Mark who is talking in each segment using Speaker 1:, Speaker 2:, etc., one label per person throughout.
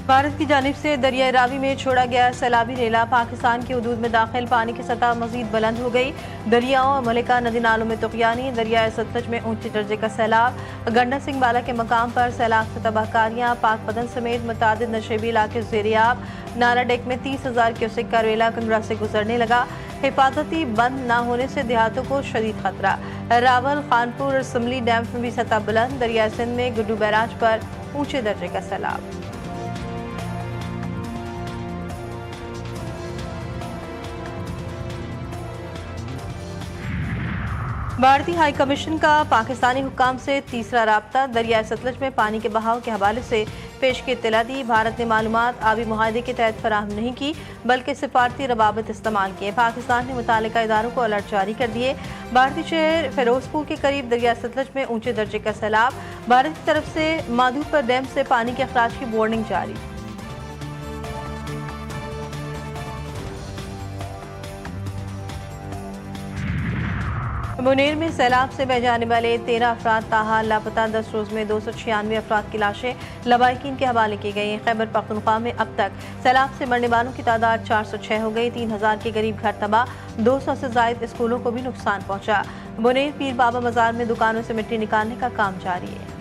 Speaker 1: भारत की जानिब से दरियाई रावी में छोड़ा गया सैलाबी रेला पाकिस्तान की हदूद में दाखिल, पानी की सतह मजीद बुलंद हो गई। दरियाओं और मलिका नदी नालों में तुगयानी, दरियाए सतलज में ऊंचे दर्जे का सैलाब। गंडा सिंह बाला के मकाम पर सैलाब से तबाहकारियां, पाक पदन समेत मुतादिद नशेबी इलाके ज़ेरियाब। नाला डेक में 30,000 क्यूसेक का रेला कंगरा से गुजरने लगा। हिफाजती बंद न होने से देहातों को शदीद खतरा। रावल, खानपुर और समली डैम में भी सतह बुलंद। दरिया सिंध में गुड्डू बैराज पर ऊंचे दर्जे का सैलाब। भारतीय हाई कमीशन का पाकिस्तानी हुक्काम से तीसरा राब्ता। दरियाए सतलज में पानी के बहाव के हवाले से पेश की इत्तला दी। भारत ने मालूमात आबी मुआहदे के तहत फराहम नहीं की, बल्कि सिफारती रवाबित इस्तेमाल किए। पाकिस्तान ने मुतालिका इदारों को अलर्ट जारी कर दिए। भारतीय शहर फिरोजपुर के करीब दरियाए सतलज में ऊंचे दर्जे का सैलाब। भारत की तरफ से माधुपुर डैम से पानी के अखराज की वार्निंग जारी। मुनेर में सैलाब से बह जाने वाले 13 अफराद ताहाल लापता। 10 रोज में 296 अफराद की लाशें लवाहिकीन के हवाले की गई। खैबर पख्तूनख्वा में अब तक सैलाब से मरने वालों की तादाद 406 हो गई। 3000 के करीब घर तबाह, 200 से ज्यादा स्कूलों को भी नुकसान पहुंचा। मुनेर पीर बाबा मजार में दुकानों से मिट्टी निकालने का काम जारी है।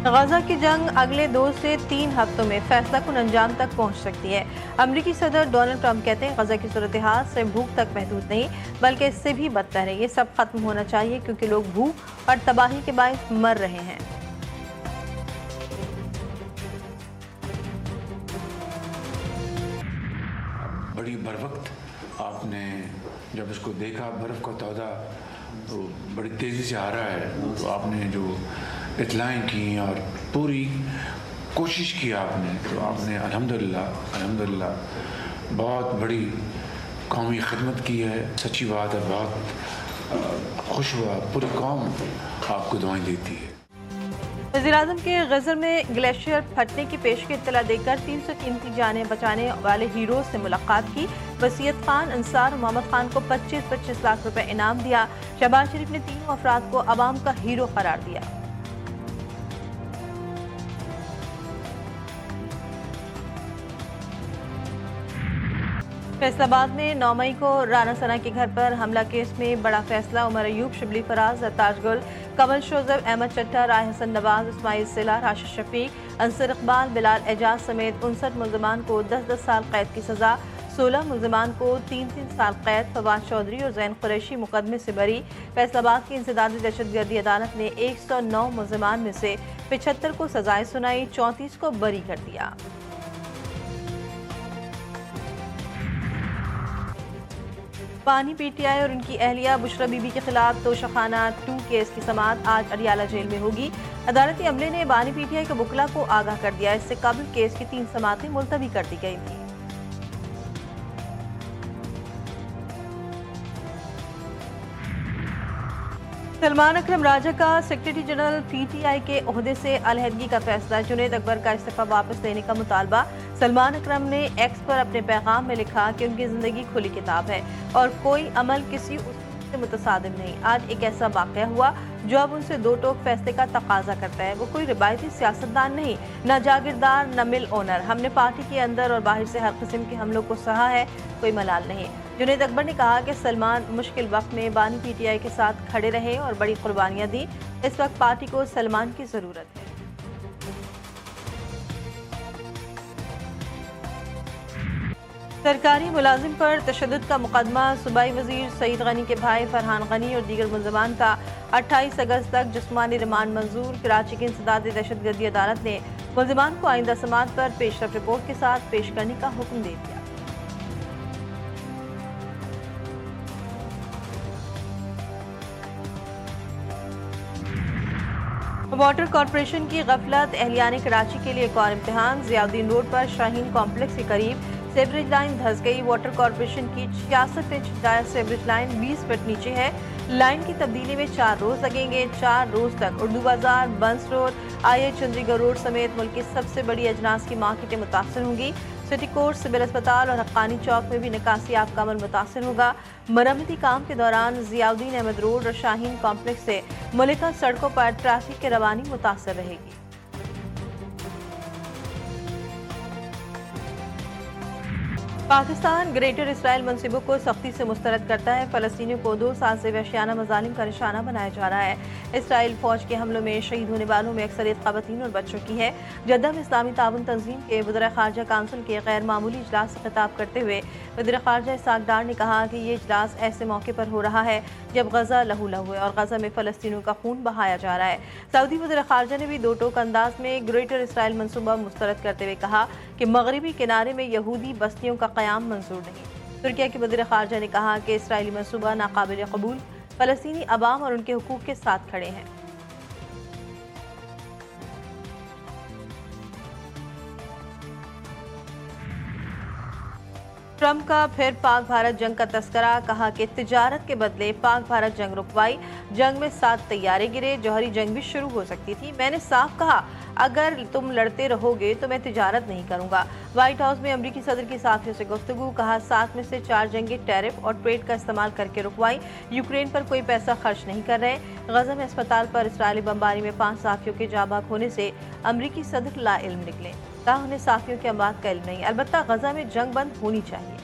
Speaker 1: गजा की जंग अगले 2 से 3 हफ्तों में फैसला कुन अंजाम तक पहुंच सकती है। अमरीकी सदर डोनाल्ड ट्रंप कहते हैं गजा की सूरत हाल से भूख तक महदूद नहीं, बल्कि इससे भी बदतर है। ये सब खत्म होना चाहिए क्योंकि लोग भूख और तबाही के बायस मर रहे हैं।
Speaker 2: बड़ी बरवक्त आपने जब इसको देखा, बर्फ़ का तौदा तो बड़ी तेज़ी से आ रहा है, तो आपने जो इत्तलाएँ की और पूरी कोशिश की आपने, तो आपने अल्हम्दुलिल्लाह बहुत बड़ी कौमी खिदमत की है। सच्ची बात है, बहुत खुश हुआ, पूरी कौम आपको दुआएं देती है।
Speaker 1: वज़ीर-ए-आज़म के गज़र में ग्लेशियर फटने की पेश की इत्तला देकर 300 कीमती जानें बचाने वाले हीरोज से मुलाकात की। वसीयत खान, अंसार और मोहम्मद खान को 25-25 लाख रुपए इनाम दिया। शहबाज शरीफ ने तीनों अफराद को अवाम का हीरो करार दिया। फैसलाबाद में 9 मई को राना सना के घर पर हमला केस में बड़ा फैसला। उमर अयूब, शिबली फराज, ताजगुल, कमल शोजब, अहमद चट्टा, राय हसन नवाज, इस्माइल सिला, राशिद शफीक, अंसर इकबाल, बिलाल एजाज समेत 59 मुल्ज़िमान को 10-10 साल कैद की सजा। 16 मुल्ज़िमान को 3-3 साल कैद। फवाद चौधरी और जैन कुरैशी मुकदमे से बरी। फैसलाबाद की इंसदादी दहशतगर्दी अदालत ने 109 मुल्ज़िमान में से 75 को सजाएं सुनाई, 34 को बरी कर दिया। पानी पीटीआई और उनकी अहलिया बुशरा बीबी के खिलाफ तोशाखाना 2 केस की समाअत आज अडियाला जेल में होगी। अदालती अमले ने बानी पीटीआई के वकला को आगाह कर दिया। इससे कबल केस की 3 समाअतें मुलतवी कर दी गई थी। सलमान अकरम राजा का सेक्रेटरी जनरल पीटीआई के ओहदे से अलहदगी का फैसला। जुनैद अकबर का इस्तीफा वापस लेने का मुतालबा। सलमान अकरम ने एक्स पर अपने पैगाम में लिखा कि उनकी जिंदगी खुली किताब है और कोई अमल किसी उसूल से मुतसादिम नहीं। आज एक ऐसा वाक़या हुआ जो अब उनसे दो टोक फैसले का तकाजा करता है। वो कोई रिवायती सियासतदान नहीं, न जागीरदार, न मिल ओनर। हमने पार्टी के अंदर और बाहर से हर किस्म के हमलों को सहा है, कोई मलाल नहीं। जुनैद अकबर ने कहा कि सलमान मुश्किल वक्त में बानी पीटीआई के साथ खड़े रहे और बड़ी कुर्बानियां दी। इस वक्त पार्टी को सलमान की जरूरत है। सरकारी मुलाजिम पर तशद्दुद का मुकदमा। सूबाई वजीर सईद गनी के भाई फरहान गनी और दीगर मुल्ज़िमान का 28 अगस्त तक जिस्मानी रिमांड मंजूर। कराची की इंसदादी दहशतगर्दी अदालत ने मुल्ज़िमान को आइंदा समाअत पर पेशरफ रिपोर्ट के साथ पेश करने का हुक्म दे दिया। वाटर कॉरपोरेशन की गफलत, एहलियान कराची के लिए एक और इम्तिहान। ज़ियाउद्दीन रोड पर शाहीन कॉम्प्लेक्स के करीब सेवरेज लाइन धंस गई। वाटर कॉरपोरेशन की 66 inch dia sewerage line 20 feet नीचे है। लाइन की तब्दीली में 4 रोज लगेंगे। 4 रोज तक उर्दू बाजार, बंस रोड, आई चंद्रीगढ़ रोड समेत मुल्क की सबसे बड़ी अजनास की मार्केटें मुतासर होंगी। सिटी कोर्ट, सिविल अस्पताल और हक्कानी चौक में भी निकासियाब का अमल मुतासर होगा। मरम्मती काम के दौरान जियाउद्दीन अहमद रोड और शाहीन कॉम्प्लेक्स से मुल्का सड़कों पर ट्रैफिक की रवानी मुतासर रहेगी। पाकिस्तान ग्रेटर इसराइल मंसूबों को सख्ती से मुस्तरद करता है। फ़लस्तीनियों को 2 साल से वहशियाना मज़ालिम का निशाना बनाया जा रहा है। इसराइल फ़ौज के हमलों में शहीद होने वालों में अक्सरियत ख़वातीन और बच्चों की है। जद्दा में इस्लामी ताउन तंजीम के वज़ीर ख़ारजा काउंसिल के गैर मामूली इजलास से खिताब करते हुए वज़ीर ख़ारजा इसहाक़ डार ने कहा कि ये इजलास ऐसे मौके पर हो रहा है जब गज़ा लहू है और गज़ा में फ़लस्तीनियों का खून बहाया जा रहा है। सऊदी वज़ीर ख़ारजा ने भी दो टोक अंदाज में ग्रेटर इसराइल मंसूबा मुस्तरद करते हुए कहा कि मगरबी किनारे में यहूदी बस्तियों का क़याम मंजूर नहीं। तुर्किया के वज़ीर ख़ारजा ने कहा कि इसराइली मंसूबा नाकाबिल कबूल, फ़लस्तीनी अवाम और उनके हुकूक़ के साथ खड़े हैं। ट्रंप का फिर पाक भारत जंग का तस्करा, कहा कि तिजारत के बदले पाक भारत जंग रुकवाई, जंग में 7 तैयारे गिरे, जौहरी जंग भी शुरू हो सकती थी। मैंने साफ कहा अगर तुम लड़ते रहोगे तो मैं तिजारत नहीं करूंगा। व्हाइट हाउस में अमरीकी सदर की साथियों से गुफ्तगू, कहा 7 में से 4 जंगे टैरिफ और ट्रेड का इस्तेमाल करके रुकवाई, यूक्रेन पर कोई पैसा खर्च नहीं कर रहे। गजा में अस्पताल पर इसराइली बमबारी में 5 साथियों के जाबाक होने से अमरीकी सदर ला इल्म निकले, कहा उन्हें साथियों के अमवात का इल्म नहीं, अलबत्ता गजा में जंग बंद होनी चाहिए।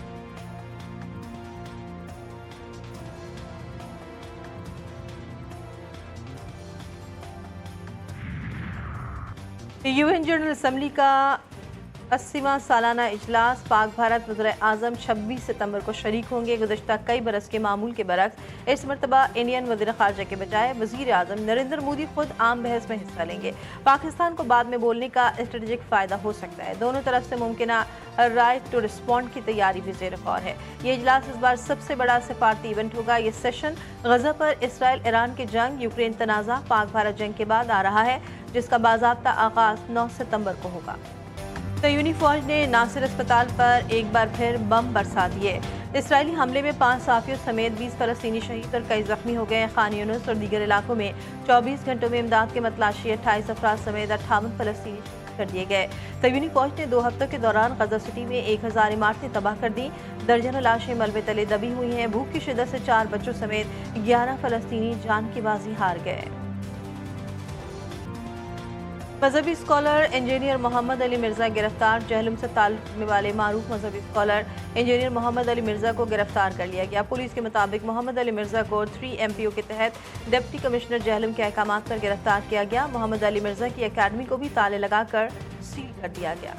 Speaker 1: यूएन जनरल असम्बली का 80वां सालाना इजलास, पाक भारत वज़ीर आज़म 26 सितंबर को शरीक होंगे। गुज़श्ता कई बरस के मामूल के बरक्स इस मरतबा इंडियन वज़ीर ख़ारजा के बजाय वज़ीर आज़म नरेंद्र मोदी खुद आम बहस में हिस्सा लेंगे। पाकिस्तान को बाद में बोलने का स्ट्रेटेजिक फ़ायदा हो सकता है। दोनों तरफ से मुमकिना राइट टू रिस्पॉन्ड की तैयारी भी ज़ेर गौर है। ये इजलास इस बार सबसे बड़ा सिफारती इवेंट होगा। ये सेशन गजा पर इसराइल ईरान की जंग, यूक्रेन तनाज़ा, पाक भारत जंग के बाद आ रहा है, जिसका बाज़ाब्ता आगाज़ 9 सितंबर को होगा। यूनी फौज ने नासिर अस्पताल पर एक बार फिर बम बरसा दिए। इसराइली हमले में 5 सहाफ़ियों समेत 20 फ़लस्तीनी शहीद और कई जख्मी हो गए। खान यूनिस और दीगर इलाकों में 24 घंटों में इमदाद के मतलाशी 28 अफराद समेत 58 फ़लस्तीनी शहीद कर दिए गए। यूनी फौज ने 2 हफ्तों के दौरान गजा सिटी में 1000 इमारतें तबाह कर दी। दर्जनों लाशें मलबे तले दबी हुई हैं। भूख की शिद्दत से 4 बच्चों समेत 11 फ़लस्तीनी जान की बाजी हार गए। मजहबी स्कॉलर इंजीनियर मोहम्मद अली मिर्ज़ा गिरफ्तार। जहलम से ताल्लुक़ रखने वाले मारूफ मजहबी स्कॉलर इंजीनियर मोहम्मद अली मिर्ज़ा को गिरफ्तार कर लिया गया। पुलिस के मुताबिक मोहम्मद अली मिर्ज़ा को 3 MPO के तहत डिप्टी कमिश्नर जहलम के अहकाम पर गिरफ्तार किया गया। मोहम्मद अली मिर्ज़ा की अकेडमी को भी ताले लगाकर सील कर दिया गया।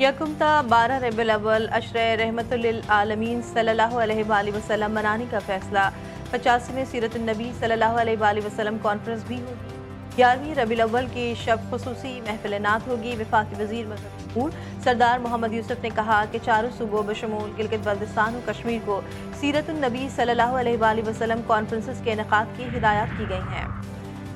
Speaker 1: यकुमता 12 रबीउल अव्वल अशरे रहमतुल लिल आलमीन सल्लल्लाहु अलैहि वसल्लम मनाने का फैसला। 85वें सीरतुन नबी सल्लल्लाहु अलैहि वसल्लम कॉन्फ्रेंस भी होगी। 11वीं रबीउल अव्वल की शब खुसूसी महफिल नात होगी। वफाकी वज़ीर मज़हबी अमूर सरदार मोहम्मद यूसुफ ने कहा कि चारों सूबों बशमूल गिलगित बल्तिस्तान और कश्मीर को सीरतुन नबी सल्लल्लाहु अलैहि वसल्लम कॉन्फ्रेंसेस के इनेकाद की हिदायत की गई हैं।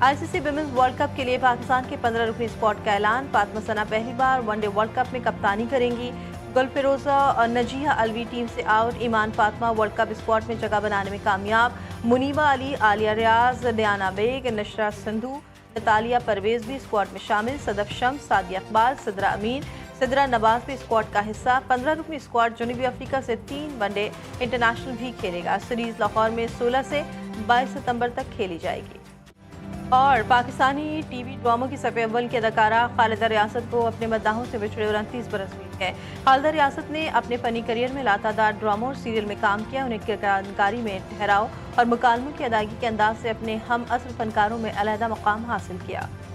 Speaker 1: ICC विमेंस वर्ल्ड कप के लिए पाकिस्तान के 15 रुकनी स्क्वाड का ऐलान। फातिमा सना पहली बार वनडे वर्ल्ड कप में कप्तानी करेंगी। गुलफिरोजा और नजिया अलवी टीम से आउट। ईमान फातिमा वर्ल्ड कप स्क्वाड में जगह बनाने में कामयाब। मुनीबा अली, आलिया रियाज, Diana bag, नशरा Sindhu, Natalia Parvez भी स्क्वाड में शामिल। सदफ शम्स, सादिया इकबाल, सिद्रा अमीन, सिद्रा नवाज भी स्क्वाड का हिस्सा। 15 रुकनी स्क्वाड जनूबी अफ्रीका से 3 वनडे इंटरनेशनल भी खेलेगा। सीरीज लाहौर में 16 से 22 सितंबर तक खेली जाएगी। और पाकिस्तानी टीवी ड्रामों की सफ़े अव्वल की अदाकारा खालिदा रियासत को अपने मद्दाहों से बिछड़े 29 बरस हुई है। खालिदा रियासत ने अपने फ़नी करियर में लातादार ड्रामों और सीरियल में काम किया। उन्हें किरदारकारी में ठहराव और मुकालमों की अदायगी के अंदाज से अपने हम असल फनकारों में अलहदा मकाम हासिल किया।